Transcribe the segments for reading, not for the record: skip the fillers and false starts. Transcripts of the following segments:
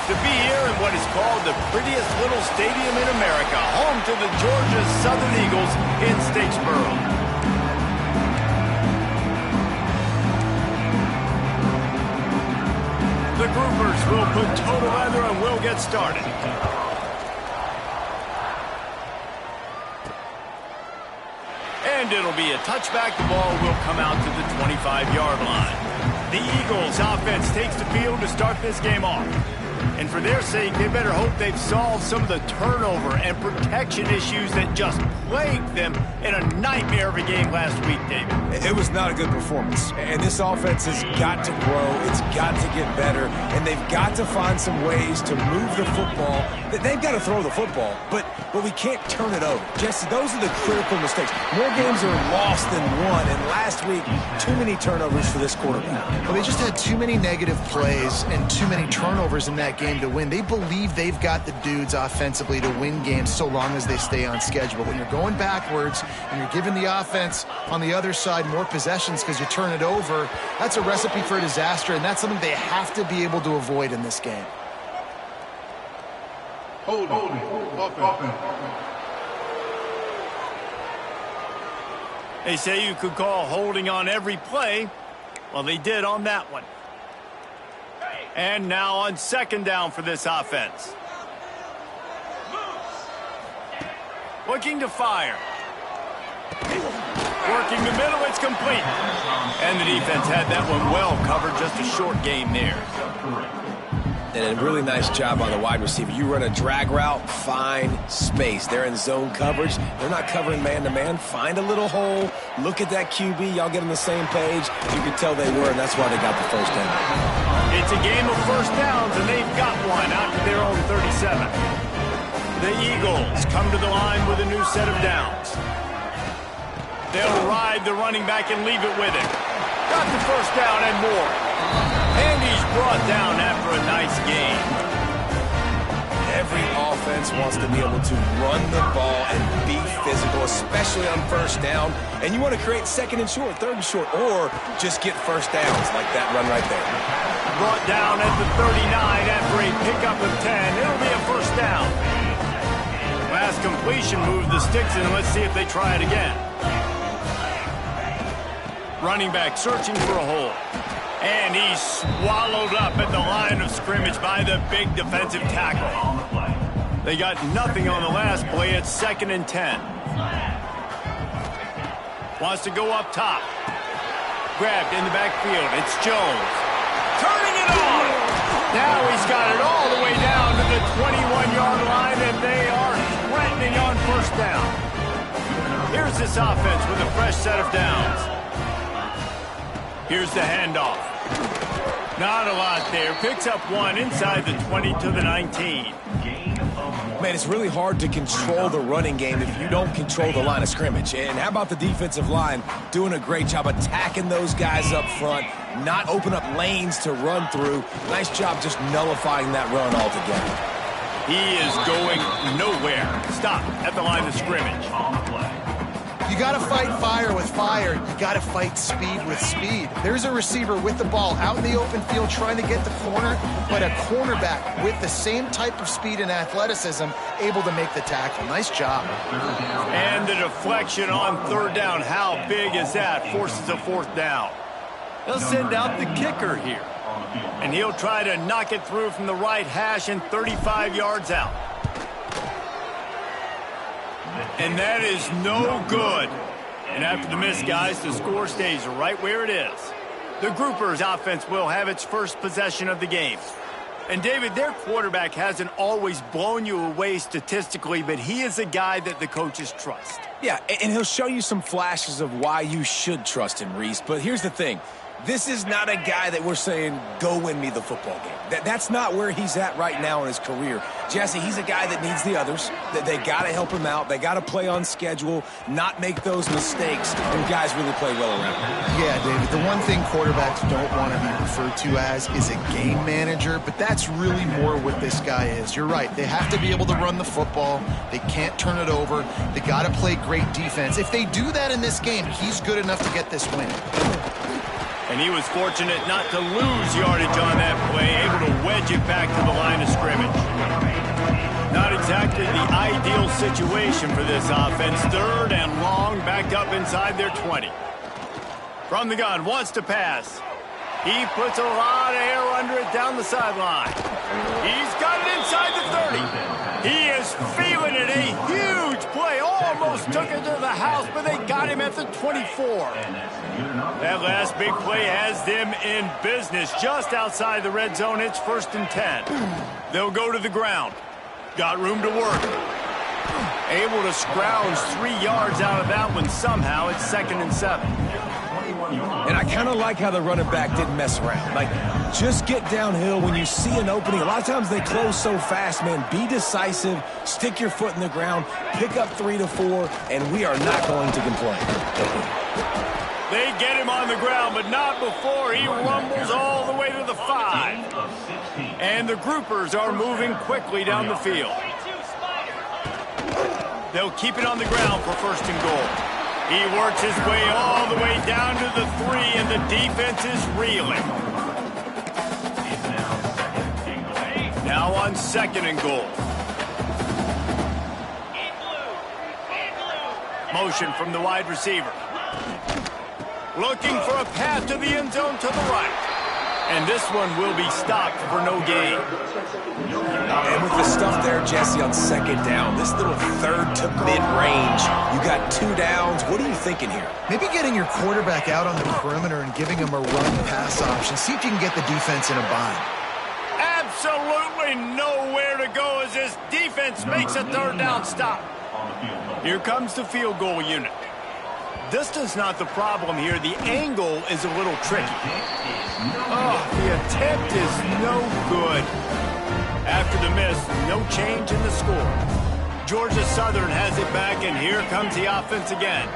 to be here in what is called the prettiest little stadium in America, home to the Georgia Southern Eagles in Statesboro. The groupers will put total leather and we'll get started. And it'll be a touchback. The ball will come out to the 25-yard line. The Eagles offense takes the field to start this game off. And for their sake, they better hope they've solved some of the turnover and protection issues that just plagued them in a nightmare of a game last week, David. It was not a good performance. And this offense has got to grow. It's got to get better. And they've got to find some ways to move the football. They've got to throw the football, but we can't turn it over. Jesse, those are the critical mistakes. More games are lost than won. And last week, too many turnovers for this quarterback. Well, they just had too many negative plays and too many turnovers in that game to win. They believe they've got the dudes offensively to win games so long as they stay on schedule. But when you're going backwards and you're giving the offense on the other side more possessions because you turn it over, that's a recipe for disaster, and that's something they have to be able to avoid in this game. They say you could call holding on every play. Well, they did on that one. And now on second down for this offense. Looking to fire. Working the middle, it's complete. And the defense had that one well covered, just a short game there. And a really nice job on the wide receiver. You run a drag route, find space. They're in zone coverage. They're not covering man-to-man. Find a little hole. Look at that QB. Y'all get on the same page. You can tell they were, and that's why they got the first down. It's a game of first downs, and they've got one out to their own 37. The Eagles come to the line with a new set of downs. They'll ride the running back and leave it with him. Got the first down and more. And he's brought down after a nice game. Every offense wants to be able to run the ball and be physical, especially on first down. And you want to create second and short, third and short, or just get first downs like that run right there. Brought down at the 39 after a pickup of 10. It'll be a first down. Last completion moved the sticks in. Let's see if they try it again. Running back searching for a hole. And he's swallowed up at the line of scrimmage by the big defensive tackle. They got nothing on the last play. It's 2nd and 10. Wants to go up top. Grabbed in the backfield. It's Jones. Turning it on. Now he's got it all the way down to the 21-yard line, and they are threatening on first down. Here's this offense with a fresh set of downs. Here's the handoff. Not a lot there. Picks up one inside the 20 to the 19. Man, it's really hard to control the running game if you don't control the line of scrimmage. And how about the defensive line doing a great job attacking those guys up front, not open up lanes to run through. Nice job just nullifying that run altogether. He is going nowhere. Stop at the line of scrimmage. You got to fight fire with fire. You got to fight speed with speed. There's a receiver with the ball out in the open field trying to get the corner, but a cornerback with the same type of speed and athleticism able to make the tackle. Nice job. And the deflection on third down. How big is that? Forces a fourth down. They'll send out the kicker here. And he'll try to knock it through from the right hash and 35 yards out. And that is no good. And after the miss, guys, the score stays right where it is. The Groupers offense will have its first possession of the game. And, David, their quarterback hasn't always blown you away statistically, but he is a guy that the coaches trust. Yeah, and he'll show you some flashes of why you should trust him, Reese. But here's the thing. This is not a guy that we're saying, go win me the football game. That's not where he's at right now in his career. Jesse, he's a guy that needs the others. They got to help him out. They got to play on schedule, not make those mistakes, and guys really play well around him. Yeah, David, the one thing quarterbacks don't want to be referred to as is a game manager, but that's really more what this guy is. You're right. They have to be able to run the football. They can't turn it over. They got to play great defense. If they do that in this game, he's good enough to get this win. And he was fortunate not to lose yardage on that play, able to wedge it back to the line of scrimmage. Not exactly the ideal situation for this offense. 3rd and long, back up inside their 20. From the gun, wants to pass. He puts a lot of air under it down the sideline. He's got it inside the 30. He is feeling it. A huge play. Almost took it to the house, but they got him at the 24. That last big play has them in business. Just outside the red zone, it's 1st and 10. They'll go to the ground. Got room to work. Able to scrounge 3 yards out of that one somehow. It's 2nd and 7. And I kind of like how the running back didn't mess around. Like, just get downhill when you see an opening. A lot of times they close so fast, man. Be decisive, stick your foot in the ground, pick up 3 to 4, and we are not going to complain. They get him on the ground, but not before he rumbles all the way to the 5. And the groupers are moving quickly down the field. They'll keep it on the ground for 1st and goal. He works his way all the way down to the 3, and the defense is reeling. Now on 2nd and goal. Motion from the wide receiver. Looking for a path to the end zone to the right. And this one will be stopped for no gain. And with the stuff there, Jesse, on 2nd down, this little 3rd to mid-range, you got 2 downs. What are you thinking here? Maybe getting your quarterback out on the perimeter and giving him a run-pass option. See if you can get the defense in a bind. Absolutely nowhere to go as this defense makes a 3rd down stop. Here comes the field goal unit. Distance not the problem here. The angle is a little tricky. Oh, the attempt is no good. After the miss, no change in the score. Georgia Southern has it back, and here comes the offense again.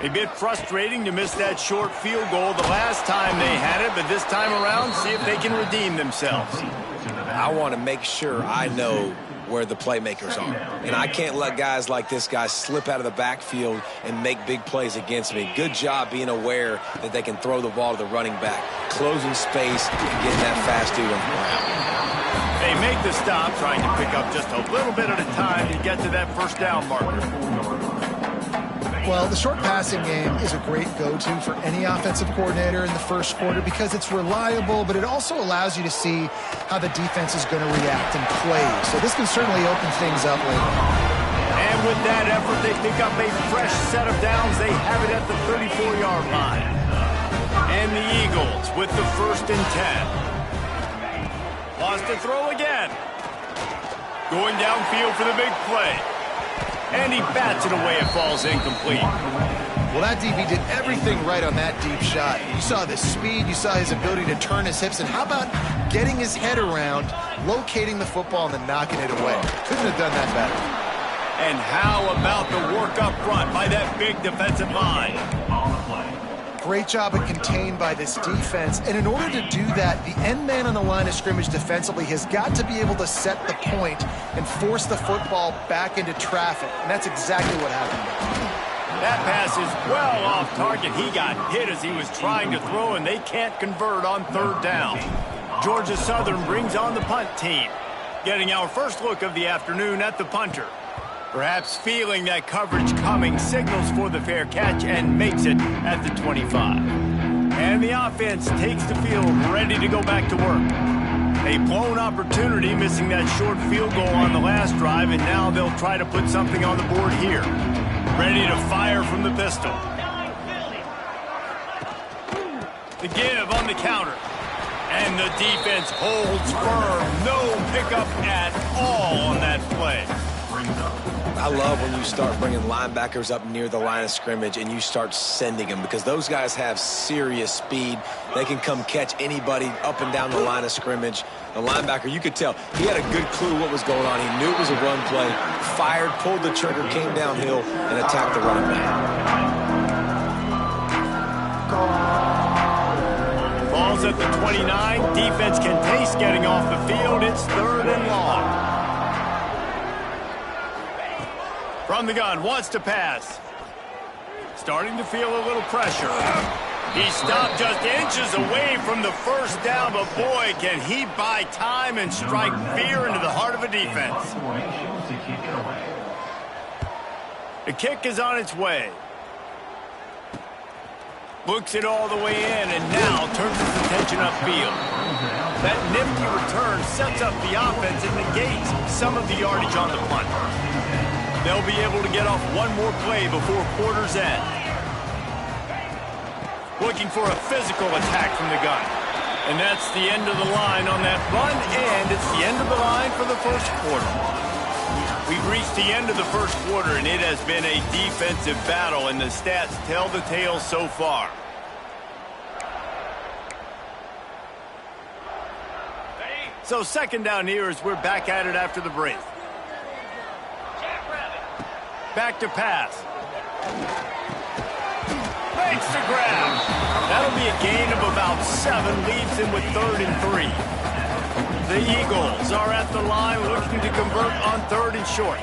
A bit frustrating to miss that short field goal the last time they had it, but this time around, see if they can redeem themselves. I want to make sure I know where the playmakers are. And I can't let guys like this guy slip out of the backfield and make big plays against me. Good job being aware that they can throw the ball to the running back, closing space and getting that fast dude on the ground. They make the stop, trying to pick up just a little bit at a time to get to that 1st down marker. Well, the short passing game is a great go-to for any offensive coordinator in the 1st quarter because it's reliable, but it also allows you to see how the defense is going to react and play. So this can certainly open things up later. And with that effort, they pick up a fresh set of downs. They have it at the 34-yard line. And the Eagles with the 1st and 10. Wants to throw again. Going downfield for the big play. And he bats it away. It falls incomplete. Well, that DB did everything right on that deep shot. You saw the speed. You saw his ability to turn his hips. And how about getting his head around, locating the football, and then knocking it away? Couldn't have done that better. And how about the work up front by that big defensive line? Great job of contained by this defense. And in order to do that, the end man on the line of scrimmage defensively has got to be able to set the point and force the football back into traffic. And that's exactly what happened. That pass is well off target. He got hit as he was trying to throw, and they can't convert on 3rd down. Georgia Southern brings on the punt team, getting our first look of the afternoon at the punter. Perhaps feeling that coverage coming, signals for the fair catch and makes it at the 25. And the offense takes the field, ready to go back to work. A blown opportunity, missing that short field goal on the last drive, and now they'll try to put something on the board here. Ready to fire from the pistol. The give on the counter. And the defense holds firm. No pickup at all on that play. I love when you start bringing linebackers up near the line of scrimmage and you start sending them, because those guys have serious speed. They can come catch anybody up and down the line of scrimmage. The linebacker, you could tell, he had a good clue what was going on. He knew it was a run play, fired, pulled the trigger, came downhill, and attacked the running back. Ball's at the 29. Defense can taste getting off the field. It's 3rd and long. From the gun, wants to pass. Starting to feel a little pressure. He stopped just inches away from the first down, but boy, can he buy time and strike fear into the heart of a defense. The kick is on its way. Looks it all the way in and now turns his attention upfield. That nifty return sets up the offense and negates some of the yardage on the punt. They'll be able to get off one more play before quarter's end. Looking for a physical attack from the gun. And that's the end of the line on that run, and it's the end of the line for the first quarter. We've reached the end of the first quarter, and it has been a defensive battle, and the stats tell the tale so far. So second down here as we're back at it after the break. Back to pass. Makes the grab. That'll be a gain of about 7, leaves him with 3rd and 3. The Eagles are at the line looking to convert on 3rd and short.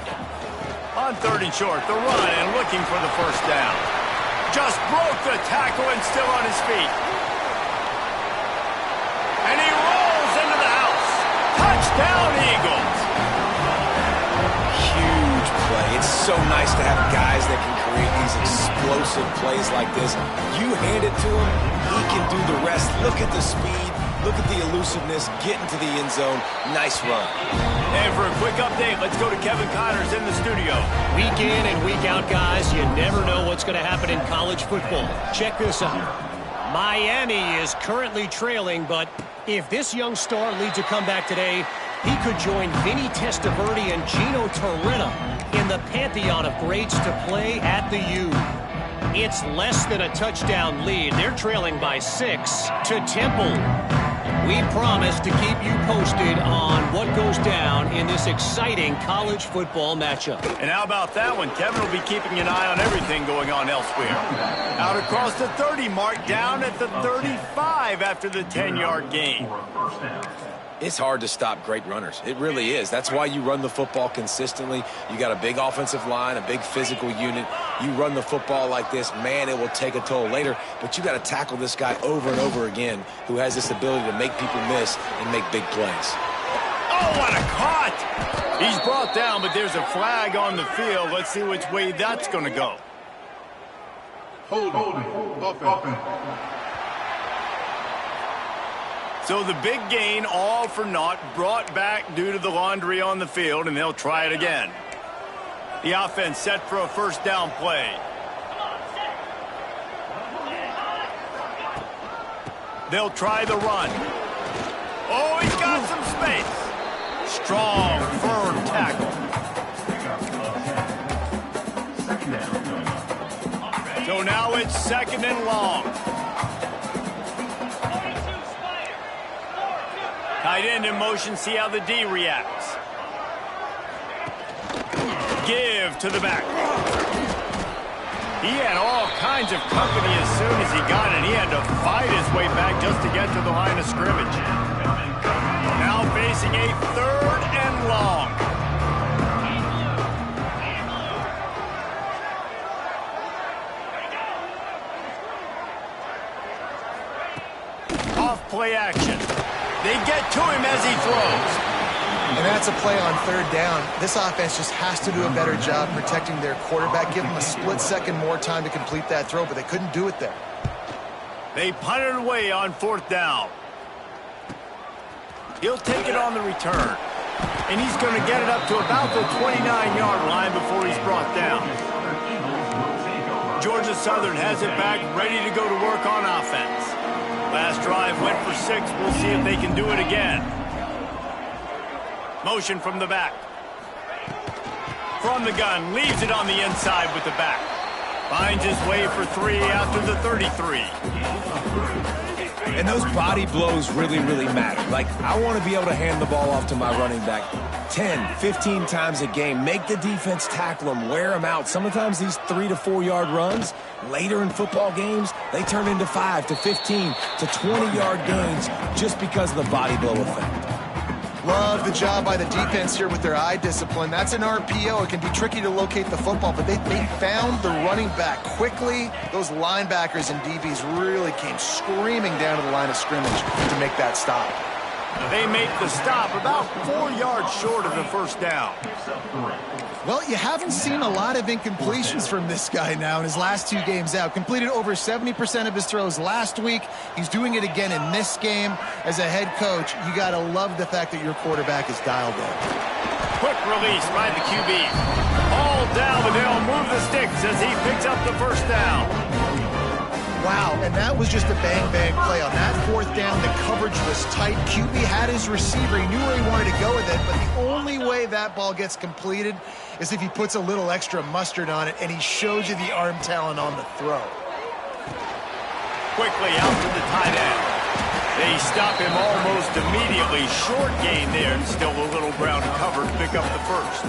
On 3rd and short, the run and looking for the first down. Just broke the tackle and still on his feet. And he rolls into the house. Touchdown, Eagles. Huge play. It's so nice to have guys that can create these explosive plays like this. You hand it to him, he can do the rest. Look at the speed. Look at the elusiveness, get into the end zone. Nice run. And for a quick update, let's go to Kevin Connors in the studio. Week in and week out, guys, you never know what's going to happen in college football. Check this out. Miami is currently trailing, but if this young star leads a comeback today, he could join Vinny Testaverde and Gino Torretta in the pantheon of greats to play at the U. It's less than a touchdown lead. They're trailing by 6 to Temple. We promise to keep you posted on what goes down in this exciting college football matchup. And how about that one? Kevin will be keeping an eye on everything going on elsewhere. Out across the 30 mark, down at the 35 after the 10-yard gain. It's hard to stop great runners. It really is. That's why you run the football consistently. You got a big offensive line, a big physical unit. You run the football like this, man, it will take a toll later. But you got to tackle this guy over and over again who has this ability to make people miss and make big plays. Oh, what a caught! He's brought down, but there's a flag on the field. Let's see which way that's going to go. Holding. Offense. So the big gain, all for naught, brought back due to the laundry on the field, and they'll try it again. The offense set for a first down play. They'll try the run. Oh, he's got some space. Strong, firm tackle. So now it's 2nd and long. Tight end in motion, see how the D reacts. Give to the back. He had all kinds of company as soon as he got it. He had to fight his way back just to get to the line of scrimmage. Now facing a 3rd and long. Off play action. They get to him as he throws. And that's a play on 3rd down. This offense just has to do a better job protecting their quarterback. Give them a split second more time to complete that throw, but they couldn't do it there. They punted away on 4th down. He'll take it on the return. And he's going to get it up to about the 29-yard line before he's brought down. Georgia Southern has it back, ready to go to work on offense. Last drive went for 6. We'll see if they can do it again. Motion from the back. From the gun, leaves it on the inside with the back. Finds his way for 3 after the 33. And those body blows really, really matter. Like, I want to be able to hand the ball off to my running back 10, 15 times a game. Make the defense tackle them, wear them out. Sometimes these 3 to 4 yard runs, later in football games, they turn into 5 to 15 to 20 yard gains just because of the body blow effect. Love the job by the defense here with their eye discipline. That's an RPO. It can be tricky to locate the football, but they found the running back quickly. Those linebackers and DBs really came screaming down to the line of scrimmage to make that stop. They make the stop about 4 yards short of the first down. Well, you haven't seen a lot of incompletions from this guy now in his last 2 games out. Completed over 70% of his throws last week. He's doing it again in this game. As a head coach, you got to love the fact that your quarterback is dialed in. Quick release by the QB. All down, but they'll move the sticks as he picks up the first down. Wow, and that was just a bang-bang play. On that 4th down, the coverage was tight. QB had his receiver. He knew where he wanted to go with it, but the only way that ball gets completed is if he puts a little extra mustard on it, and he shows you the arm talent on the throw. Quickly out to the tight end. They stop him almost immediately. Short gain there, and still a little ground cover to pick up the first.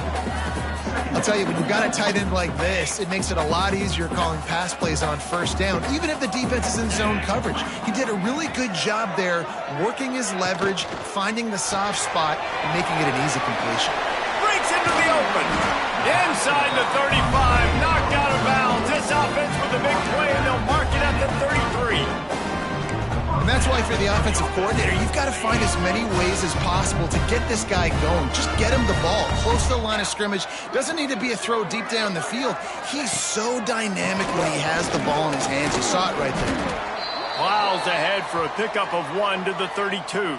I'll tell you, when you've got a tight end like this, it makes it a lot easier calling pass plays on first down, even if the defense is in zone coverage. He did a really good job there, working his leverage, finding the soft spot, and making it an easy completion. Breaks into the open. Inside the 35, knocked out of bounds. This offense with a big play, and they'll mark it at the 33. And that's why for the offensive coordinator, you've got to find as many ways as possible to get this guy going. Just get him the ball close to the line of scrimmage. Doesn't need to be a throw deep down the field. He's so dynamic when he has the ball in his hands. You saw it right there. Plows ahead for a pickup of 1 to the 32.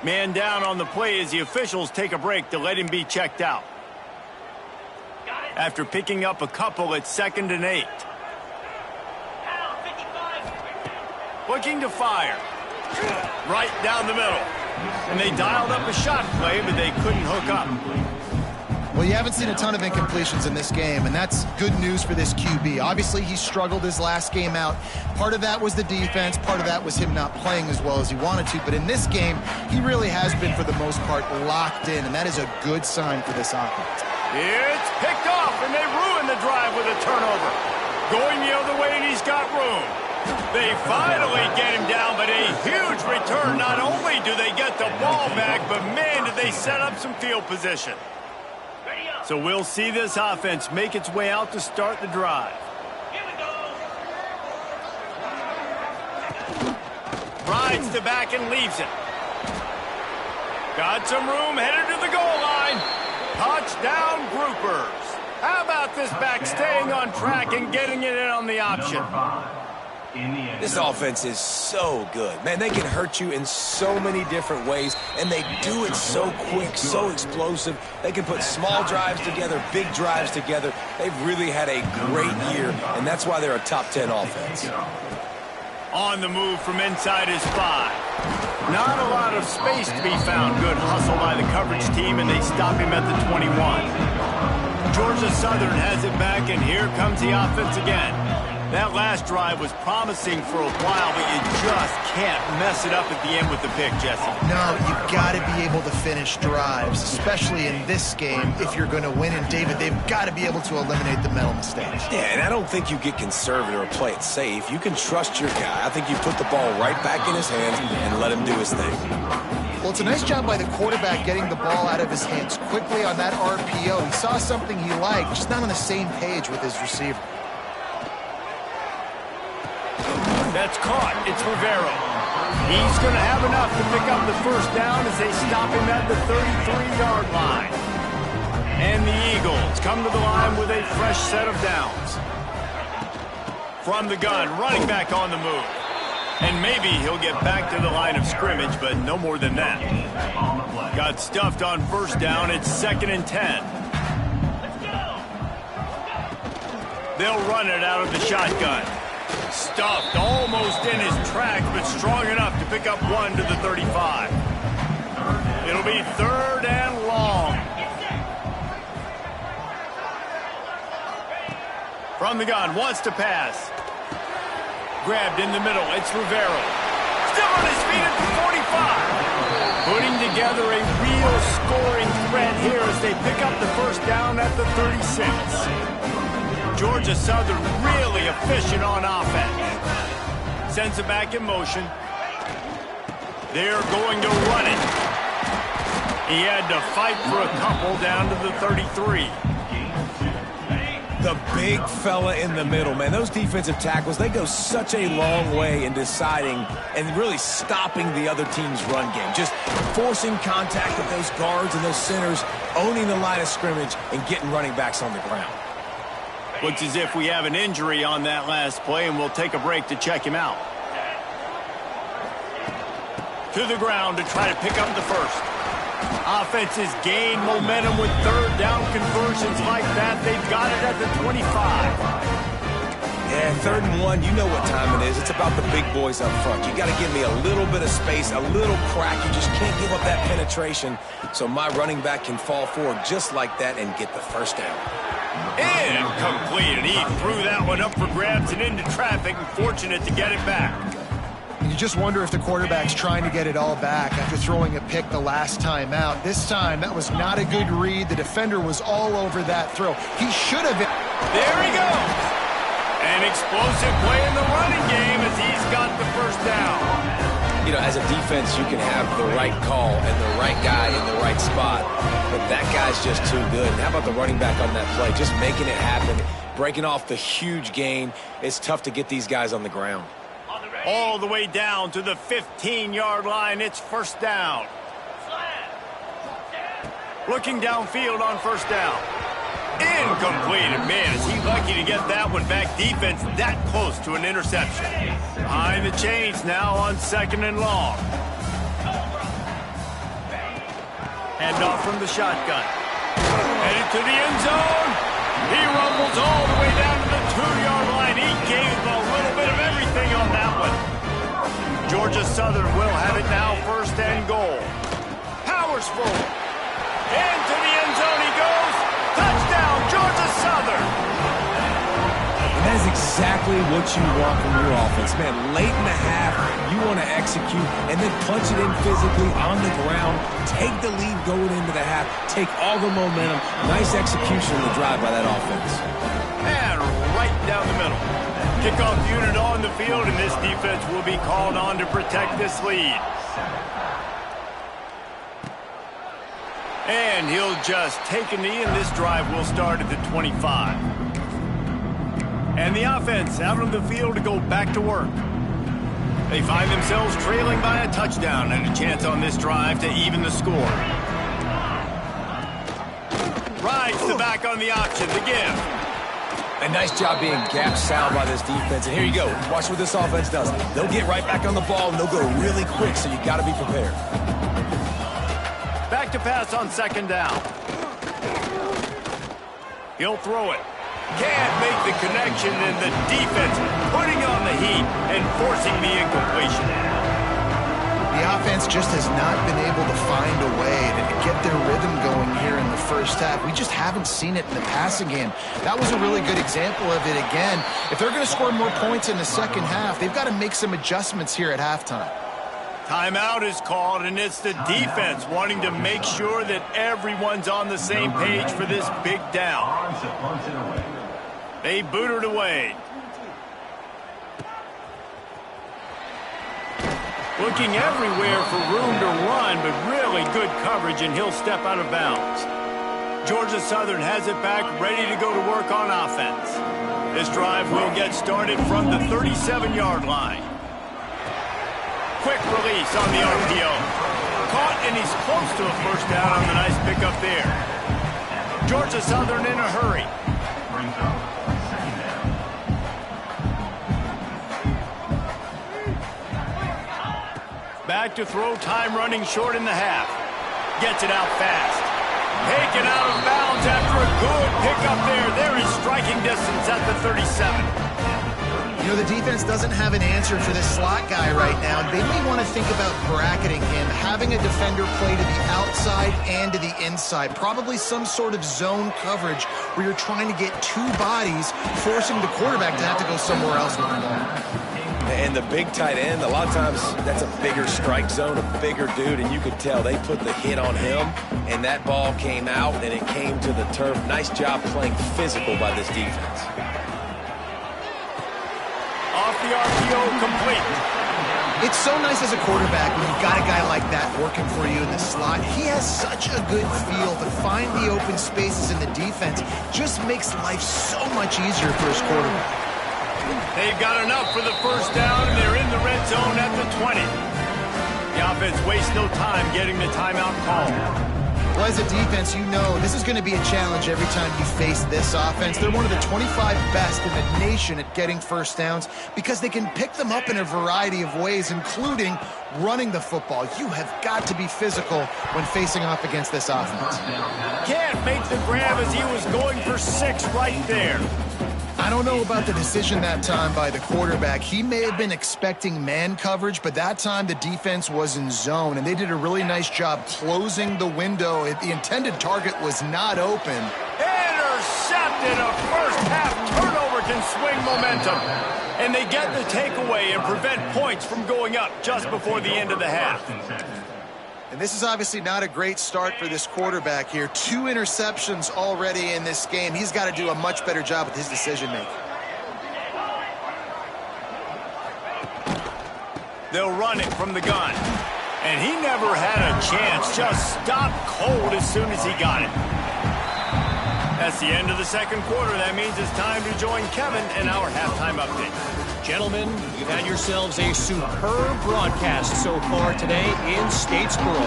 Man down on the play as the officials take a break to let him be checked out. After picking up a couple at 2nd and 8. Looking to fire. Right down the middle. And they dialed up a shot play, but they couldn't hook up. Well, you haven't seen a ton of incompletions in this game, and that's good news for this QB. Obviously, he struggled his last game out. Part of that was the defense. Part of that was him not playing as well as he wanted to. But in this game, he really has been, for the most part, locked in, and that is a good sign for this offense. It's picked off, and they ruin the drive with a turnover. Going the other way, and he's got room. They finally get him down, but a huge return. Not only do they get the ball back, but man, did they set up some field position. So we'll see this offense make its way out to start the drive. Rides the back and leaves it. Got some room, headed to the goal line. Touchdown, Groupers. How about this back staying on track and getting it in on the option? This offense is so good. Man, they can hurt you in so many different ways, and they do it so quick, so explosive. They can put small drives together, big drives together. They've really had a great year, and that's why they're a top 10 offense. On the move from inside his 5. Not a lot of space to be found. Good hustle by the coverage team, and they stop him at the 21. Georgia Southern has it back, and here comes the offense again. That last drive was promising for a while, but you just can't mess it up at the end with the pick, Jesse. No, you've got to be able to finish drives, especially in this game if you're going to win. And, David, they've got to be able to eliminate the mental mistakes. Yeah, and I don't think you get conservative or play it safe. You can trust your guy. I think you put the ball right back in his hands and let him do his thing. Well, it's a nice job by the quarterback getting the ball out of his hands quickly on that RPO. He saw something he liked, just not on the same page with his receiver. That's caught. It's Rivero. He's going to have enough to pick up the first down as they stop him at the 33-yard line. And the Eagles come to the line with a fresh set of downs. From the gun, running back on the move. And maybe he'll get back to the line of scrimmage, but no more than that. Got stuffed on first down. It's 2nd and 10. They'll run it out of the shotgun. Stuffed almost in his tracks, but strong enough to pick up 1 to the 35. It'll be 3rd and long. From the gun, wants to pass. Grabbed in the middle, it's Rivero. Still on his feet at the 45. Putting together a real scoring threat here as they pick up the first down at the 36. Georgia Southern really efficient on offense. Sends it back in motion. They're going to run it. He had to fight for a couple down to the 33. The big fella in the middle, man. Those defensive tackles, they go such a long way in deciding and really stopping the other team's run game. Just forcing contact with those guards and those centers, owning the line of scrimmage, and getting running backs on the ground. Looks as if we have an injury on that last play, and we'll take a break to check him out. To the ground to try to pick up the first. Offenses gain momentum with third down conversions like that. They've got it at the 25. Yeah, 3rd and 1, you know what time it is. It's about the big boys up front. You got to give me a little bit of space, a little crack. You just can't give up that penetration so my running back can fall forward just like that and get the first down. Incomplete, and he threw that one up for grabs and into traffic, and fortunate to get it back. You just wonder if the quarterback's trying to get it all back after throwing a pick the last time out. This time, that was not a good read. The defender was all over that throw. He should have been. There he goes. An explosive play in the running game as he's got the first down. You know, as a defense, you can have the right call and the right guy in the right spot, but that guy's just too good. And how about the running back on that play? Just making it happen, breaking off the huge gain. It's tough to get these guys on the ground. All the way down to the 15-yard line. It's first down. Looking downfield on first down. Incomplete. And man, is he lucky to get that one back. Defense that close to an interception. Behind the chains now on 2nd and long. Handoff from the shotgun. Headed to the end zone. He rumbles all the way down to the 2-yard line. He gave a little bit of everything on that one. Georgia Southern will have it now, 1st and goal. Powers forward. Into the end zone he goes. Touchdown, Georgia Southern. And that is exactly what you want from your offense, man. Late in the half, you want to execute and then punch it in physically on the ground. Take the lead going into the half. Take all the momentum. Nice execution on the drive by that offense. And right down the middle. Kickoff unit on the field, and this defense will be called on to protect this lead. And he'll just take a knee, and this drive will start at the 25. And the offense out on the field to go back to work. They find themselves trailing by a touchdown and a chance on this drive to even the score. Rides the back on the option to give. A nice job being gap sound by this defense. And here you go. Watch what this offense does. They'll get right back on the ball, and they'll go really quick, so you got to be prepared. Back to pass on 2nd down. He'll throw it. Can't make the connection, and the defense putting on the heat and forcing the incompletion. The offense just has not been able to find a way to get their rhythm going here in the first half. We just haven't seen it in the passing game. That was a really good example of it again. If they're going to score more points in the second half, they've got to make some adjustments here at halftime. Timeout is called, and it's the defense wanting to make sure that everyone's on the same page for this big down. They boot it away. Looking everywhere for room to run, but really good coverage, and he'll step out of bounds. Georgia Southern has it back, ready to go to work on offense. This drive will get started from the 37-yard line. Quick release on the RPO. Caught, and he's close to a first down on the nice pickup there. Georgia Southern in a hurry. Back to throw, time running short in the half. Gets it out fast. Taken out of bounds after a good pickup there. There is striking distance at the 37. You know, the defense doesn't have an answer for this slot guy right now. They may want to think about bracketing him, having a defender play to the outside and to the inside. Probably some sort of zone coverage where you're trying to get two bodies, forcing the quarterback to have to go somewhere else with the ball. And the big tight end, a lot of times that's a bigger strike zone, a bigger dude, and you could tell they put the hit on him, and that ball came out, and it came to the turf. Nice job playing physical by this defense. Off the RPO, complete. It's so nice as a quarterback when you've got a guy like that working for you in the slot. He has such a good feel to find the open spaces in the defense. Just makes life so much easier for his quarterback. They've got enough for the first down, and they're in the red zone at the 20. The offense wastes no time getting the timeout call. Well, as a defense, you know this is going to be a challenge every time you face this offense. They're one of the 25 best in the nation at getting first downs because they can pick them up in a variety of ways, including running the football. You have got to be physical when facing off against this offense. Can't make the grab as he was going for 6 right there. I don't know about the decision that time by the quarterback. He may have been expecting man coverage, but that time the defense was in zone, and they did a really nice job closing the window. The intended target was not open. Intercepted. A first-half turnover can swing momentum. And they get the takeaway and prevent points from going up just before the end of the half. And this is obviously not a great start for this quarterback here. 2 interceptions already in this game. He's got to do a much better job with his decision-making. They'll run it from the gun. And he never had a chance. Just stopped cold as soon as he got it. That's the end of the second quarter. That means it's time to join Kevin in our halftime update. Gentlemen, you've had yourselves a superb broadcast so far today in Statesboro.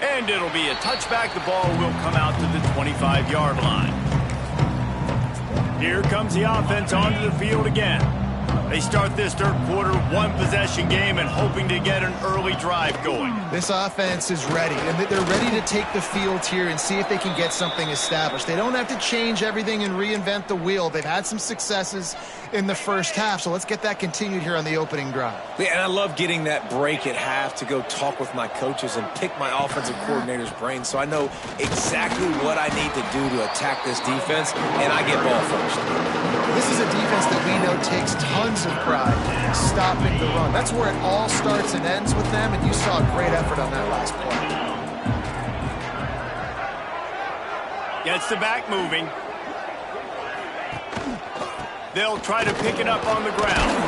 And it'll be a touchback. The ball will come out to the 25-yard line. Here comes the offense onto the field again. They start this third quarter, 1-possession game, and hoping to get an early drive going. This offense is ready, and they're ready to take the field here and see if they can get something established. They don't have to change everything and reinvent the wheel. They've had some successes in the first half, so let's get that continued here on the opening drive. Yeah, and I love getting that break at half to go talk with my coaches and pick my offensive coordinator's brain so I know exactly what I need to do to attack this defense, and I get ball first. This is a defense that we know takes tons of pride stopping the run. That's where it all starts and ends with them, and you saw a great effort on that last play. Gets the back moving. They'll try to pick it up on the ground.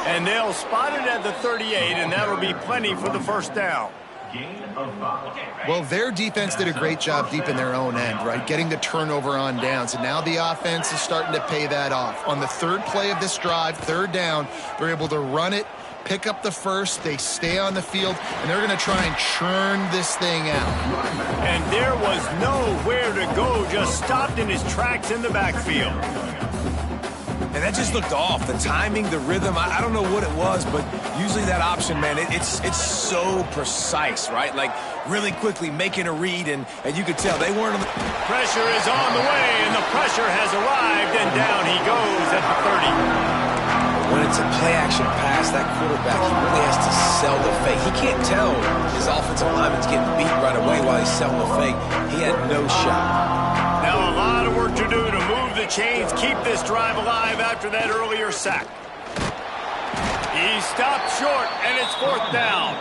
And they'll spot it at the 38, and that'll be plenty for the first down. Well, their defense did a great job deep in their own end, right? Getting the turnover on downs, and now the offense is starting to pay that off. On the third play of this drive, third down, they're able to run it, pick up the first, they stay on the field, and they're going to try and churn this thing out. And there was nowhere to go, just stopped in his tracks in the backfield. And that just looked off. The timing, the rhythm, I don't know what it was, but usually that option, man, it's so precise, right? Like really quickly making a read, and you could tell they weren't on the... Pressure is on the way, and the pressure has arrived, and down he goes at the 30. When it's a play-action pass, that quarterback, he really has to sell the fake. He can't tell his offensive lineman's getting beat right away while he's selling the fake. He had no shot. Now a lot of work to do to move the chains, keep this drive alive after that earlier sack. He stopped short, and it's fourth down.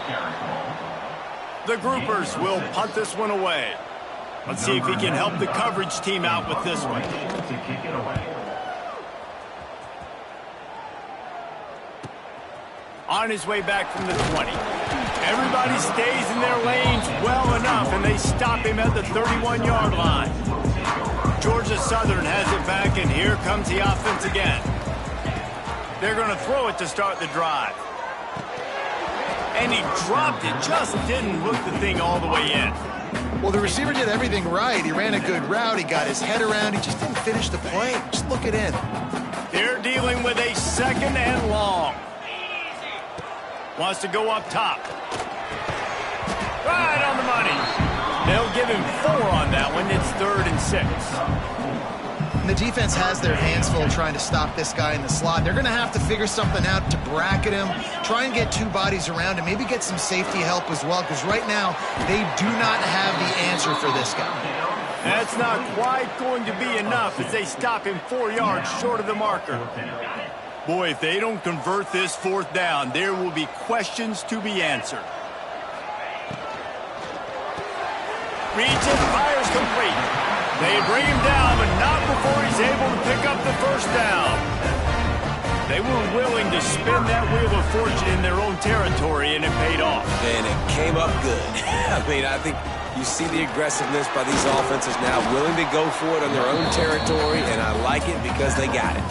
The groupers will punt this one away. Let's see if he can help the coverage team out with this one. On his way back from the 20. Everybody stays in their lanes well enough, and they stop him at the 31-yard line. Georgia Southern has it back, and here comes the offense again. They're going to throw it to start the drive. And he dropped it, just didn't hook the thing all the way in. Well, the receiver did everything right. He ran a good route. He got his head around. He just didn't finish the play. Just look it in. They're dealing with a second and long. Wants to go up top. Right on the money. They'll give him 4 on that one. It's 3rd and 6. And the defense has their hands full trying to stop this guy in the slot. They're going to have to figure something out to bracket him, try and get 2 bodies around him, maybe get some safety help as well, because right now they do not have the answer for this guy. That's not quite going to be enough as they stop him 4 yards short of the marker. Boy, if they don't convert this 4th down, there will be questions to be answered. Reads it, fires complete. They bring him down, but not before he's able to pick up the first down. They were willing to spin that wheel of fortune in their own territory, and it paid off. And it came up good. I mean, I think you see the aggressiveness by these offenses now, willing to go for it on their own territory, and I like it because they got it.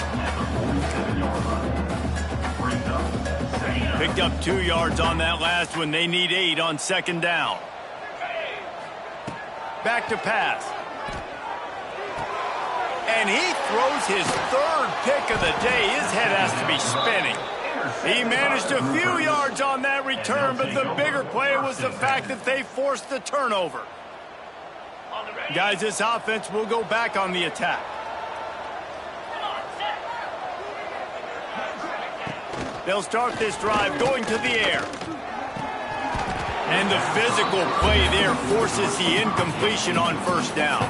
Picked up 2 yards on that last one. They need 8 on second down. Back to pass. And he throws his 3rd pick of the day. His head has to be spinning. He managed a few yards on that return, but the bigger play was the fact that they forced the turnover. Guys, this offense will go back on the attack. They'll start this drive going to the air. And the physical play there forces the incompletion on first down.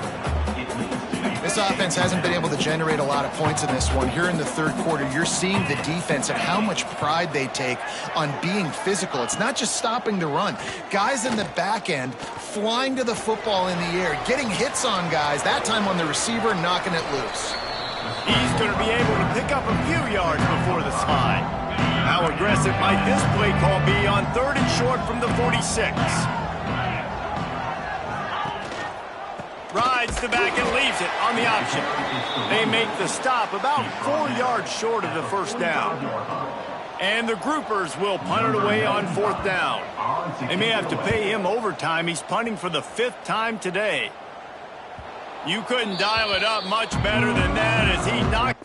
This offense hasn't been able to generate a lot of points in this one. Here in the 3rd quarter, you're seeing the defense and how much pride they take on being physical. It's not just stopping the run. Guys in the back end flying to the football in the air, getting hits on guys, that time on the receiver, knocking it loose. He's going to be able to pick up a few yards before the slide. How aggressive might this play call be on 3rd and short from the 46? Rides the back and leaves it on the option. They make the stop about 4 yards short of the first down. And the groupers will punt it away on 4th down. They may have to pay him overtime. He's punting for the 5th time today. You couldn't dial it up much better than that as he knocked.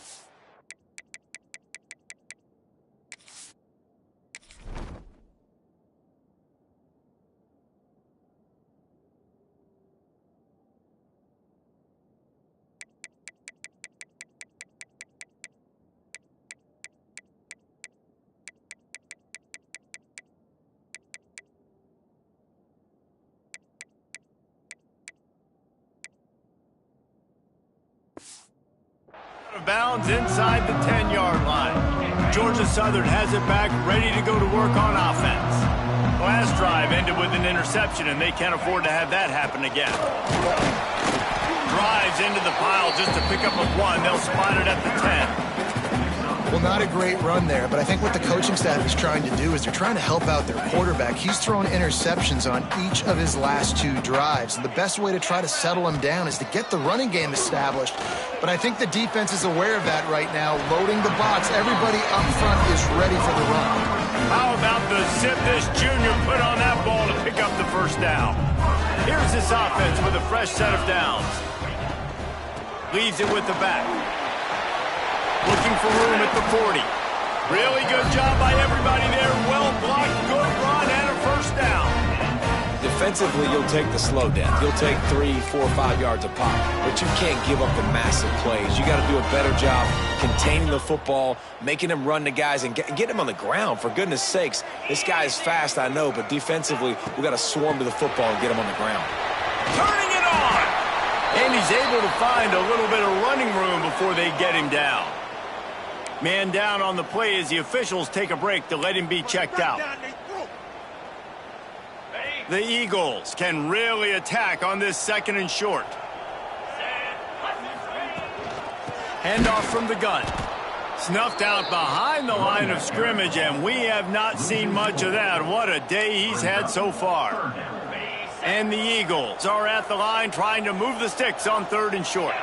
Bounds inside the 10-yard line. Georgia Southern has it back, ready to go to work on offense. Last drive ended with an interception, and they can't afford to have that happen again. Drives into the pile just to pick up a 1. They'll spot it at the 10. Well, not a great run there, but I think what the coaching staff is trying to do is they're trying to help out their quarterback. He's thrown interceptions on each of his last 2 drives, and the best way to try to settle him down is to get the running game established. But I think the defense is aware of that right now, loading the box. Everybody up front is ready for the run. How about the zip this junior put on that ball to pick up the first down? Here's this offense with a fresh set of downs. Leaves it with the back. Looking for room at the 40. Really good job by everybody there. Well blocked, good run, and a first down. Defensively, you'll take the slow down. You'll take 3, 4, 5 yards a pop, but you can't give up the massive plays. You got to do a better job containing the football, making them run the guys, and get them on the ground. For goodness sakes, this guy is fast, I know, but defensively, we got to swarm to the football and get him on the ground. Turning it on! And he's able to find a little bit of running room before they get him down. Man down on the play as the officials take a break to let him be checked out. The Eagles can really attack on this 2nd and short. Handoff from the gun. Snuffed out behind the line of scrimmage, and we have not seen much of that. What a day he's had so far. And the Eagles are at the line trying to move the sticks on 3rd and short.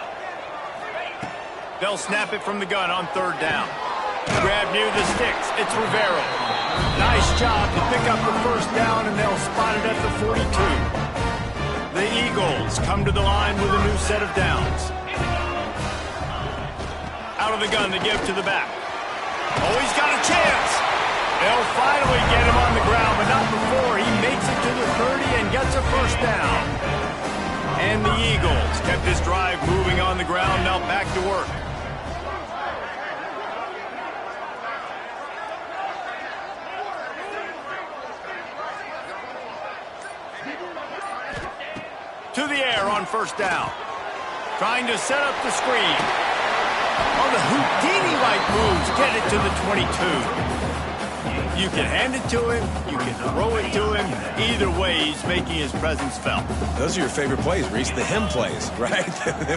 They'll snap it from the gun on 3rd down. Grab near the sticks. It's Rivero. Nice job to pick up the first down, and they'll spot it at the 42. The Eagles come to the line with a new set of downs. Out of the gun to give to the back. Oh, he's got a chance. They'll finally get him on the ground, but not before he makes it to the 30 and gets a first down. And the Eagles kept this drive moving on the ground, now back to work. To the air on first down. Trying to set up the screen. On the Houdini-like moves, get it to the 22. You can hand it to him, you can throw it to him. Either way, he's making his presence felt. Those are your favorite plays, Reese, the him plays, right?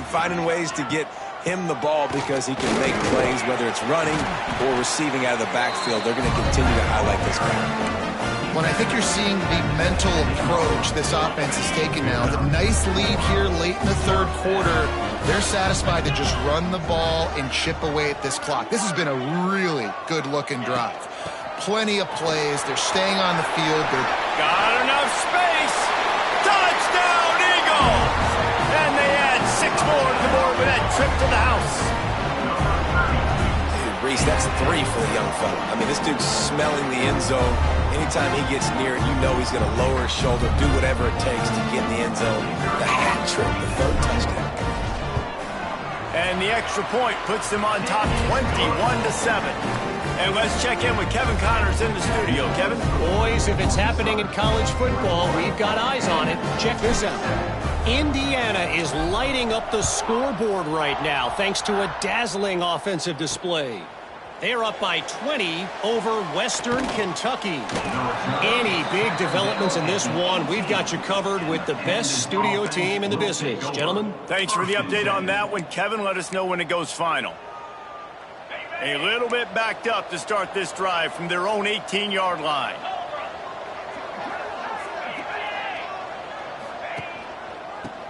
Finding ways to get him the ball because he can make plays, whether it's running or receiving out of the backfield. They're going to continue to highlight this guy. Well, I think you're seeing the mental approach this offense is taking now. The nice lead here late in the third quarter. They're satisfied to just run the ball and chip away at this clock. This has been a really good-looking drive. Plenty of plays. They're staying on the field. They're got enough space. Touchdown, Eagles! And they add 6 more to the board with that trip to the house. Reese, that's 3 for the young fella. I mean, this dude's smelling the end zone. Anytime he gets near it, you know he's going to lower his shoulder, do whatever it takes to get in the end zone. The hat trick, the 3rd touchdown. And the extra point puts them on top 21-7. And let's check in with Kevin Connors in the studio. Kevin? Boys, if it's happening in college football, we've got eyes on it. Check this out. Indiana is lighting up the scoreboard right now thanks to a dazzling offensive display. They're up by 20 over Western Kentucky. Any big developments in this one, we've got you covered with the best studio team in the business. Gentlemen? Thanks for the update on that one. Kevin, let us know when it goes final. A little bit backed up to start this drive from their own 18-yard line.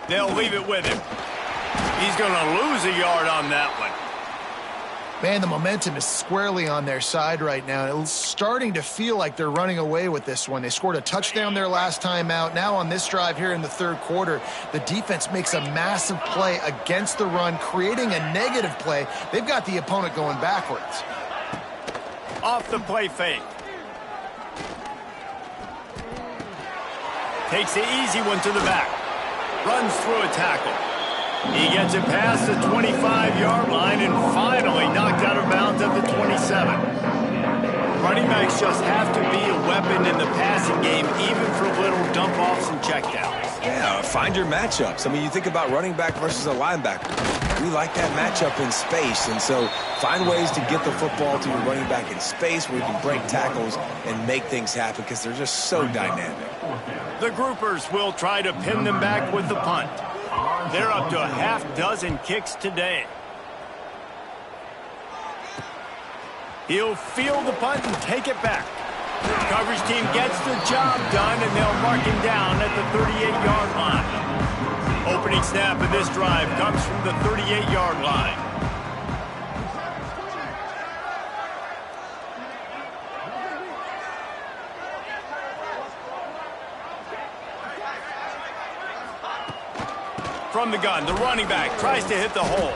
They'll leave it with him. He's going to lose a yard on that one. Man, the momentum is squarely on their side right now. It's starting to feel like they're running away with this one. They scored a touchdown their last time out. Now on this drive here in the third quarter, the defense makes a massive play against the run, creating a negative play. They've got the opponent going backwards. Off the play fake. Takes the easy one to the back. Runs through a tackle. He gets it past the 25-yard line and finally knocked out of bounds at the 27. Running backs just have to be a weapon in the passing game, even for little dump-offs and checkdowns. Yeah, find your matchups. I mean, you think about running back versus a linebacker. We like that matchup in space, and so find ways to get the football to your running back in space where you can break tackles and make things happen because they're just so dynamic. The groupers will try to pin them back with the punt. They're up to a half-dozen kicks today. He'll field the punt and take it back. Coverage team gets the job done, and they'll mark him down at the 38-yard line. Opening snap of this drive comes from the 38-yard line. From the gun, the running back tries to hit the hole.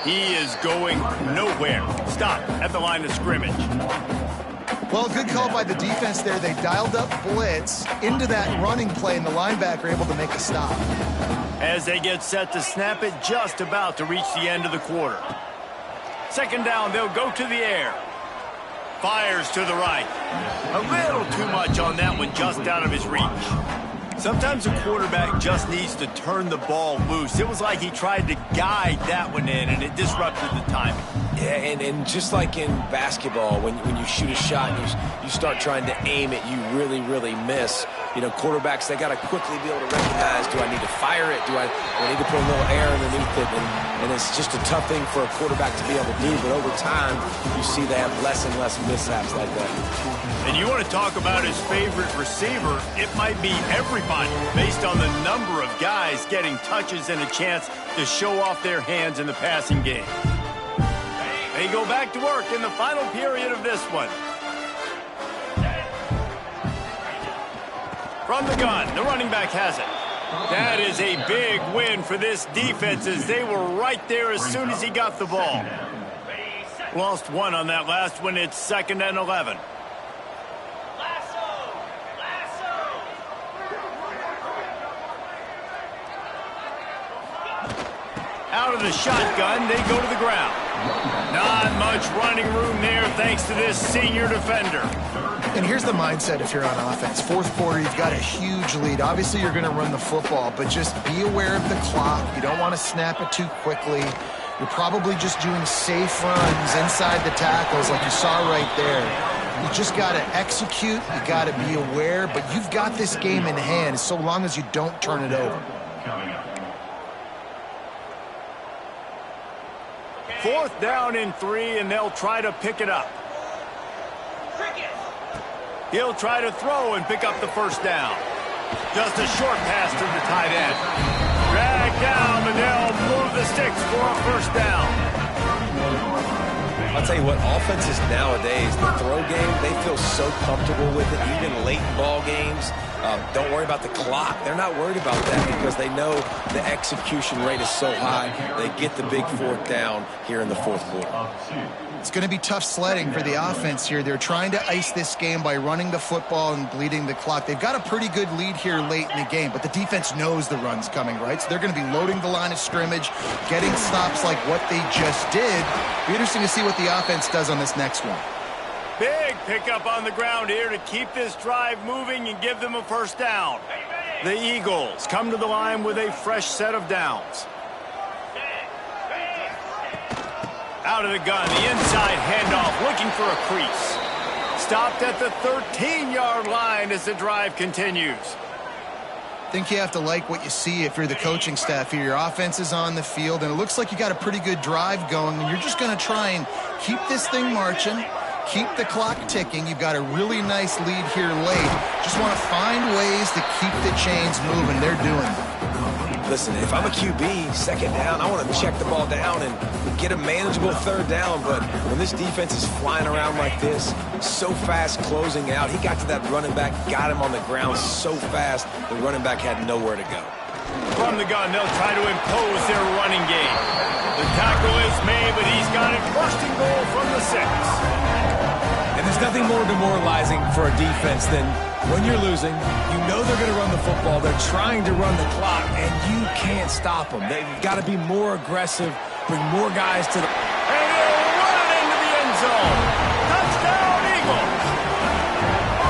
He is going nowhere. Stop at the line of scrimmage. Well, good call by the defense there. They dialed up blitz into that running play, and the linebacker able to make a stop. As they get set to snap it, just about to reach the end of the quarter. Second down, they'll go to the air. Fires to the right. A little too much on that one, just out of his reach. Sometimes a quarterback just needs to turn the ball loose. It was like he tried to guide that one in, and it disrupted the timing. Yeah, and just like in basketball, when you shoot a shot and you start trying to aim it, you really miss. You know, quarterbacks, they got to quickly be able to recognize, do I need to fire it? Do I need to put a little air underneath it? And it's just a tough thing for a quarterback to be able to do. But over time, you see they have less and less mishaps like that. And you want to talk about his favorite receiver, it might be everybody based on the number of guys getting touches and a chance to show off their hands in the passing game. They go back to work in the final period of this one. From the gun, the running back has it. That is a big win for this defense as they were right there as soon as he got the ball. Lost one on that last one. It's 2nd and 11. Out of the shotgun, they go to the ground. Not much running room there thanks to this senior defender. And here's the mindset if you're on offense. Fourth quarter, you've got a huge lead. Obviously, you're going to run the football, but just be aware of the clock. You don't want to snap it too quickly. You're probably just doing safe runs inside the tackles like you saw right there. You just got to execute. You got to be aware, but you've got this game in hand so long as you don't turn it over. 4th down and 3, and they'll try to pick it up. He'll try to throw and pick up the 1st down. Just a short pass to the tight end. Drag down, and they'll move the sticks for a 1st down. I'll tell you what, offenses nowadays, the throw game, they feel so comfortable with it, even late in ball games. Don't worry about the clock. They're not worried about that because they know the execution rate is so high. They get the big 4th down here in the 4th quarter. It's going to be tough sledding for the offense here. They're trying to ice this game by running the football and bleeding the clock. They've got a pretty good lead here late in the game, but the defense knows the run's coming, right? So they're going to be loading the line of scrimmage, getting stops like what they just did. Be interesting to see what the offense does on this next one. Big pickup on the ground here to keep this drive moving and give them a 1st down. The Eagles come to the line with a fresh set of downs. Out of the gun, the inside handoff, looking for a crease. Stopped at the 13-yard line as the drive continues. I think you have to like what you see if you're the coaching staff here. Your offense is on the field, and it looks like you got a pretty good drive going, and you're just going to try and keep this thing marching, keep the clock ticking. You've got a really nice lead here late. Just want to find ways to keep the chains moving. They're doing it. Listen, if I'm a QB, 2nd down, I want to check the ball down and get a manageable 3rd down. But when this defense is flying around like this, so fast closing out, he got to that running back, got him on the ground so fast, the running back had nowhere to go. From the gun, they'll try to impose their running game. The tackle is made, but he's got it 1st and goal from the 6. And there's nothing more demoralizing for a defense than when you're losing, you know they're going to run the football, they're trying to run the clock, and you can't stop them. They've got to be more aggressive, bring more guys to the... And he'll run it into the end zone. Touchdown, Eagles.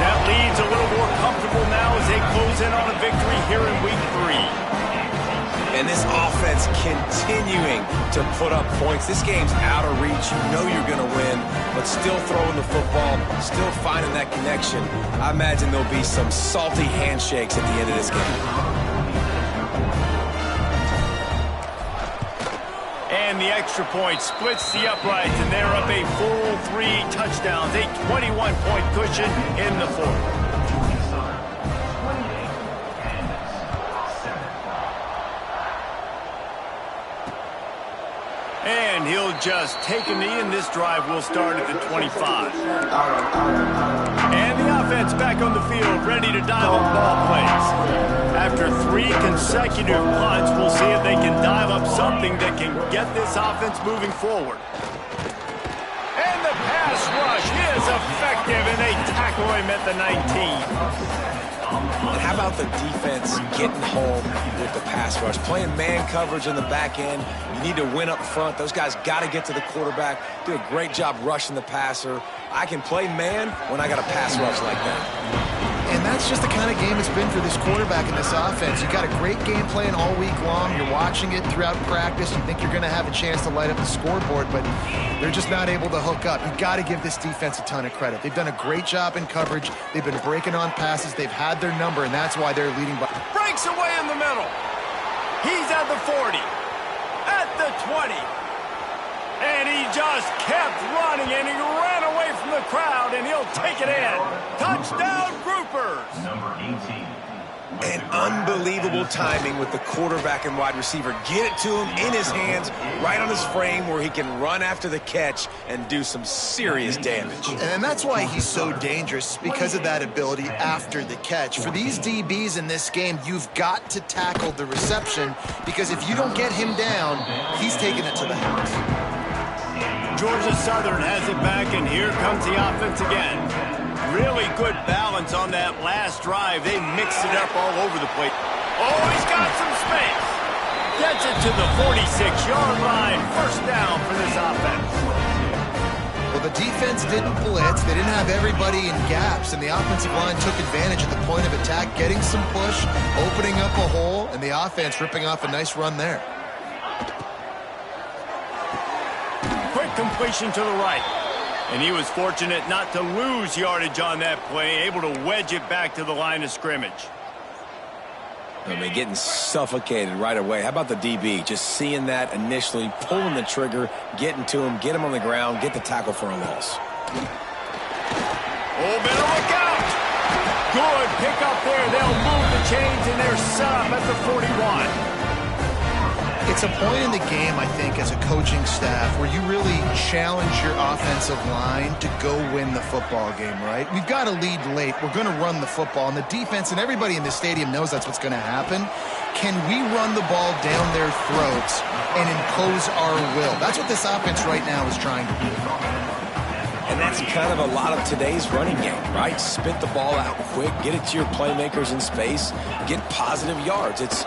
That lead's a little more comfortable now as they close in on a victory here in Week 3. And this offense continuing to put up points. This game's out of reach. You know you're going to win, but still throwing the football, still finding that connection. I imagine there'll be some salty handshakes at the end of this game. And the extra point splits the uprights, and they're up a full 3 touchdowns, a 21-point cushion in the 4th. And he'll just take a knee, and this drive will start at the 25. And the offense back on the field, ready to dial up ball plays. After 3 consecutive punts, we'll see if they can dial up something that can get this offense moving forward. And the pass rush is effective, and they tackle him at the 19. And how about the defense getting home with the pass rush? Playing man coverage in the back end. You need to win up front. Those guys got to get to the quarterback. Do a great job rushing the passer. I can play man when I got a pass rush like that. And that's just the kind of game it's been for this quarterback and this offense. You got a great game plan all week long. You're watching it throughout practice. You think you're going to have a chance to light up the scoreboard, but they're just not able to hook up. You got to give this defense a ton of credit. They've done a great job in coverage. They've been breaking on passes. They've had their number, and that's why they're leading by. Breaks away in the middle. He's at the 40, at the 20. And he just kept running, and he ran away from the crowd, and he'll take it in. Touchdown, Groupers. Number 18. And unbelievable timing with the quarterback and wide receiver. Get it to him in his hands, right on his frame where he can run after the catch and do some serious damage. And that's why he's so dangerous, because of that ability after the catch. For these DBs in this game, you've got to tackle the reception, because if you don't get him down, he's taking it to the house. Georgia Southern has it back, and here comes the offense again. Really good balance on that last drive. They mixed it up all over the place. Oh, he's got some space. Gets it to the 46-yard line. 1st down for this offense. Well, the defense didn't blitz. They didn't have everybody in gaps, and the offensive line took advantage at the point of attack, getting some push, opening up a hole, and the offense ripping off a nice run there. Quick completion to the right. And he was fortunate not to lose yardage on that play, able to wedge it back to the line of scrimmage. I mean, getting suffocated right away. How about the DB? Just seeing that initially, pulling the trigger, getting to him, get him on the ground, get the tackle for a loss. Oh, better look out! Good pick up there. They'll move the chains, and they're set up at the 41. It's a point in the game, I think, as a coaching staff where you really challenge your offensive line to go win the football game, right? We've got to lead late. We're going to run the football, and the defense and everybody in the stadium knows that's what's going to happen. Can we run the ball down their throats and impose our will? That's what this offense right now is trying to do. And that's kind of a lot of today's running game, right? Spit the ball out quick, get it to your playmakers in space, get positive yards. It's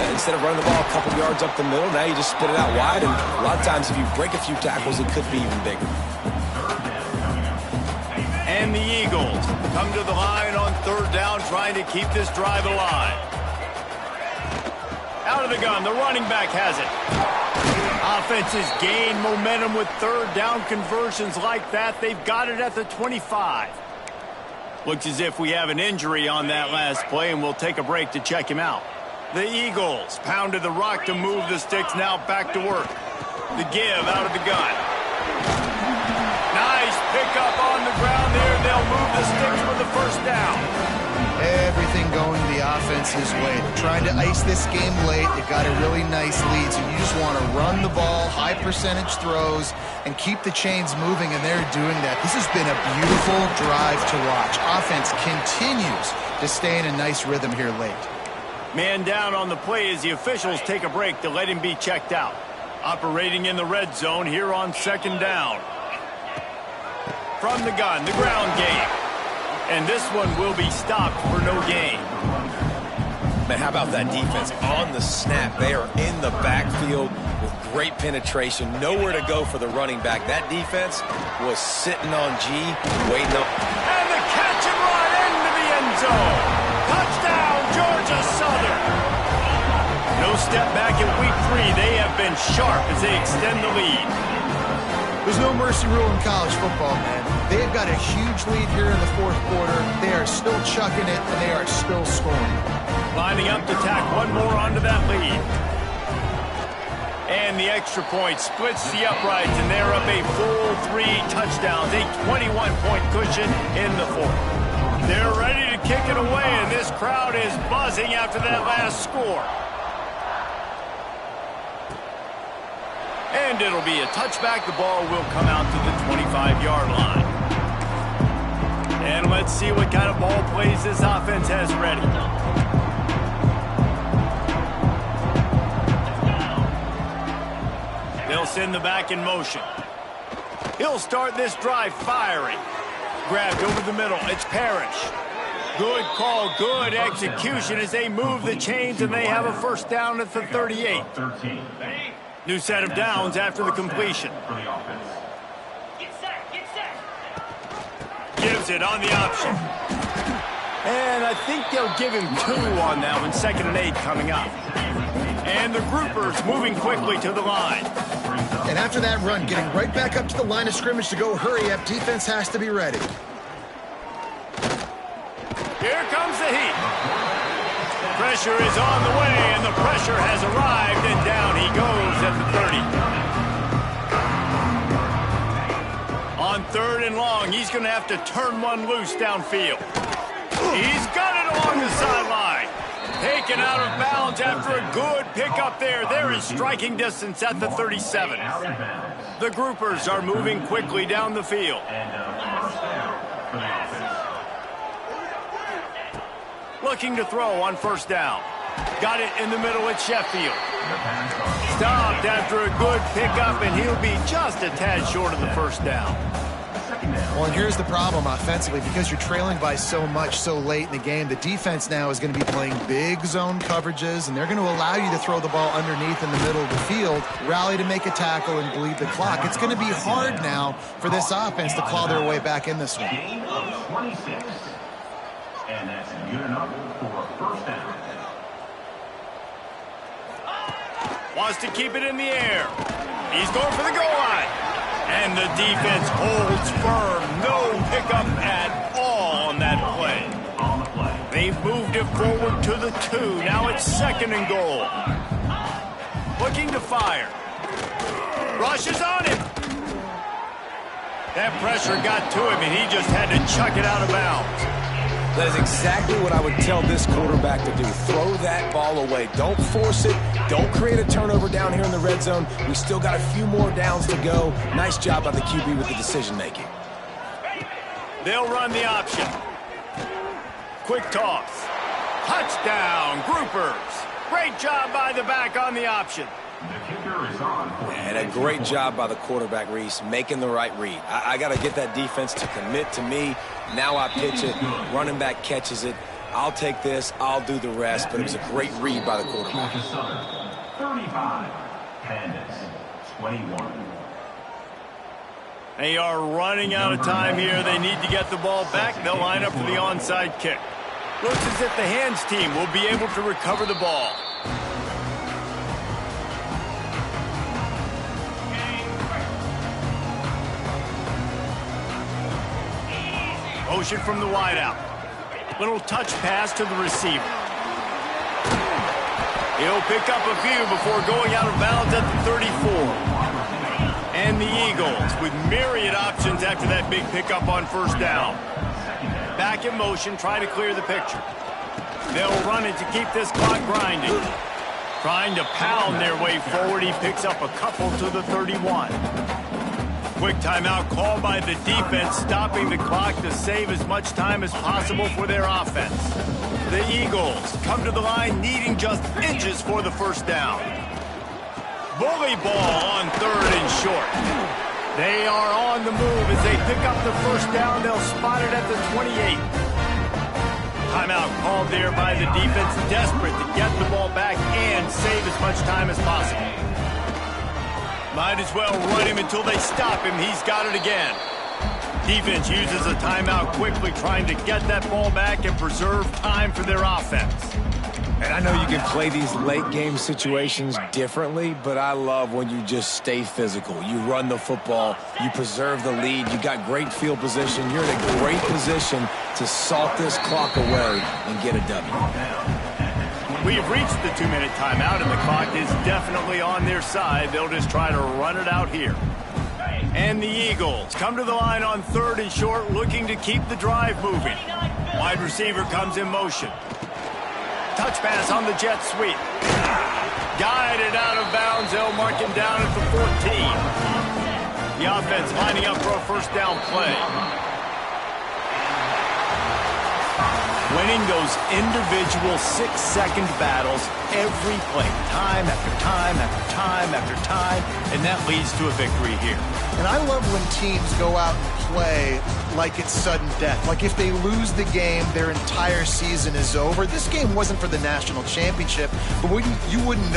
instead of running the ball a couple yards up the middle, now you just spit it out wide, and a lot of times if you break a few tackles, it could be even bigger. And the Eagles come to the line on third down, trying to keep this drive alive. Out of the gun, the running back has it. Offenses gain momentum with third down conversions like that. They've got it at the 25. Looks as if we have an injury on that last play, and we'll take a break to check him out. The Eagles pounded the rock to move the sticks, now back to work. The give out of the gun. Nice pickup on the ground there. They'll move the sticks for the first down. Everything going the offense's way. They're trying to ice this game late. They've got a really nice lead, so you just want to run the ball, high percentage throws, and keep the chains moving, and they're doing that. This has been a beautiful drive to watch. Offense continues to stay in a nice rhythm here late. Man down on the play as the officials take a break to let him be checked out. Operating in the red zone here on second down. From the gun, the ground game. And this one will be stopped for no gain. Man, how about that defense? On the snap, they are in the backfield with great penetration. Nowhere to go for the running back. That defense was sitting on G, waiting up. And the catch and run into the end zone. Touchdown, Georgia Southern. No step back in week 3. They have been sharp as they extend the lead. There's no mercy rule in college football, man. They've got a huge lead here in the fourth quarter. They are still chucking it, and they are still scoring. Lining up to tack one more onto that lead. And the extra point splits the uprights, and they're up a full 3 touchdowns, a 21-point cushion in the fourth. They're ready to kick it away, and this crowd is buzzing after that last score. And it'll be a touchback. The ball will come out to the 25-yard line. And let's see what kind of ball plays this offense has ready. They'll send the back in motion. He'll start this drive firing. Grabbed over the middle. It's Parrish. Good call, good execution as they move the chains, and they have a first down at the 38. New set of downs after the completion. Gives it on the option. And I think they'll give him 2 on that one. 2nd and 8 coming up. And the groupers moving quickly to the line. And after that run, getting right back up to the line of scrimmage to go hurry up, defense has to be ready. Here comes the heat. Pressure is on the way, and the pressure has arrived, and down he goes at the 30. On 3rd and long, he's going to have to turn one loose downfield. He's got it along the sideline. Taken out of bounds after a good pickup there. They're in striking distance at the 37. The groupers are moving quickly down the field. Looking to throw on first down. Got it in the middle at Sheffield. Stopped after a good pickup, and he'll be just a tad short of the first down. Well, and here's the problem offensively. Because you're trailing by so much so late in the game, the defense now is going to be playing big zone coverages, and they're going to allow you to throw the ball underneath in the middle of the field, rally to make a tackle, and bleed the clock. It's going to be hard now for this offense to claw their way back in this one. Game of 26. And that's good enough for a first down. Wants to keep it in the air. He's going for the goal line. And the defense holds firm. No pickup at all on that play. On the play. They've moved it forward to the 2. Now it's 2nd and goal. Looking to fire. Rushes on him. That pressure got to him, and he just had to chuck it out of bounds. That is exactly what I would tell this quarterback to do. Throw that ball away. Don't force it. Don't create a turnover down here in the red zone. We still got a few more downs to go. Nice job by the QB with the decision-making. They'll run the option. Quick toss. Touchdown, Groupers. Great job by the back on the option. The kicker is on. And a great job by the quarterback, Reese, making the right read. I got to get that defense to commit to me. Now I pitch it. Running back catches it. I'll take this. I'll do the rest. But it was a great read by the quarterback. 35. Pandas, 21. They are running out of time here. They need to get the ball back. They'll line up for the onside kick. Looks as if the hands team will be able to recover the ball. Motion from the wideout. Little touch pass to the receiver. He'll pick up a few before going out of bounds at the 34. And the Eagles with myriad options after that big pickup on 1st down. Back in motion, try to clear the picture. They'll run it to keep this clock grinding. Trying to pound their way forward, he picks up a couple to the 31. Quick timeout called by the defense, stopping the clock to save as much time as possible for their offense. The Eagles come to the line needing just inches for the 1st down. Bully ball on 3rd and short. They are on the move as they pick up the 1st down. They'll spot it at the 28. Timeout called there by the defense, desperate to get the ball back and save as much time as possible. Might as well run him until they stop him. He's got it again. Defense uses a timeout quickly, trying to get that ball back and preserve time for their offense. And I know you can play these late game situations differently, but I love when you just stay physical. You run the football, you preserve the lead, you got great field position. You're in a great position to salt this clock away and get a W. We've reached the 2-minute timeout, and the clock is definitely on their side. They'll just try to run it out here. And the Eagles come to the line on 3rd and short, looking to keep the drive moving. Wide receiver comes in motion. Touch pass on the jet sweep. Guided out of bounds. They'll mark him down at the 14. The offense lining up for a 1st down play. Winning those individual 6-second battles every play, time after time after time after time, and that leads to a victory here. And I love when teams go out and play like it's sudden death. Like if they lose the game, their entire season is over. This game wasn't for the national championship, but you wouldn't know